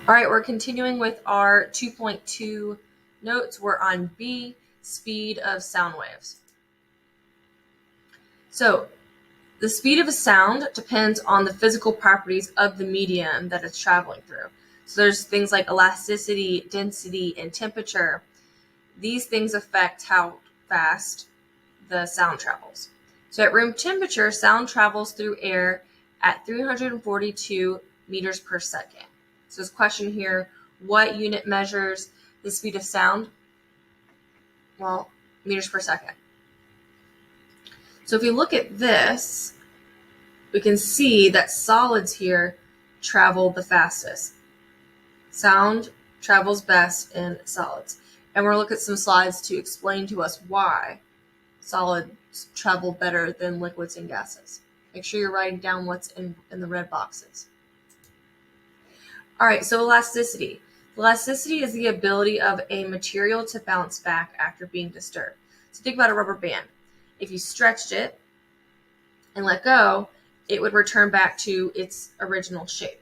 All right, we're continuing with our 2.2 notes. We're on B, speed of sound waves. So the speed of a sound depends on the physical properties of the medium that it's traveling through. So there's things like elasticity, density, and temperature. These things affect how fast the sound travels. So at room temperature, sound travels through air at 342 meters per second. So this question here, what unit measures the speed of sound? Well, meters per second. So if you look at this, we can see that solids here travel the fastest. Sound travels best in solids. And we're going to look at some slides to explain to us why solids travel better than liquids and gases. Make sure you're writing down what's in the red boxes. All right, so elasticity. Elasticity is the ability of a material to bounce back after being disturbed. So think about a rubber band. If you stretched it and let go, it would return back to its original shape,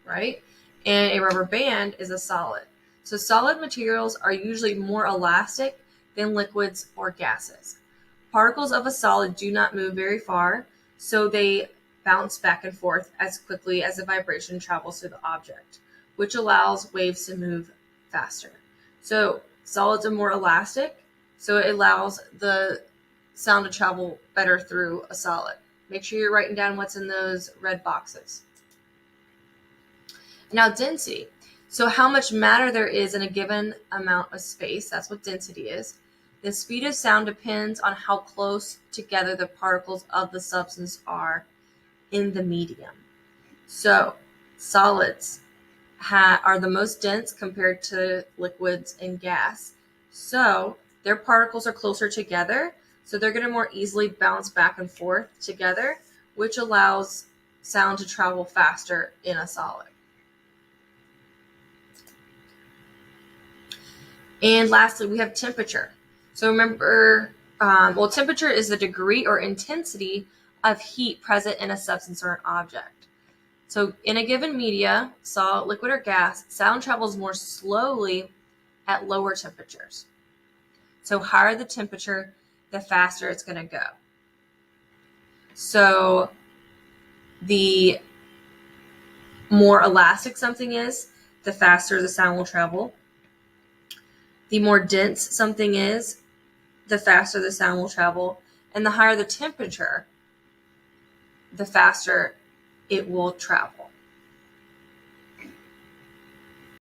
right? And a rubber band is a solid. So solid materials are usually more elastic than liquids or gases. Particles of a solid do not move very far, so they bounce back and forth as quickly as the vibration travels through the object, which allows waves to move faster. So solids are more elastic, so it allows the sound to travel better through a solid. Make sure you're writing down what's in those red boxes. Now density. So how much matter there is in a given amount of space, that's what density is. The speed of sound depends on how close together the particles of the substance are in the medium. So solids are the most dense compared to liquids and gas. So their particles are closer together, so they're going to more easily bounce back and forth together, which allows sound to travel faster in a solid. And lastly, we have temperature. So remember, temperature is the degree or intensity of heat present in a substance or an object. So in a given media, solid, liquid, or gas, sound travels more slowly at lower temperatures. So higher the temperature, the faster it's going to go. So the more elastic something is, the faster the sound will travel. The more dense something is, the faster the sound will travel. And the higher the temperature, the faster it will travel.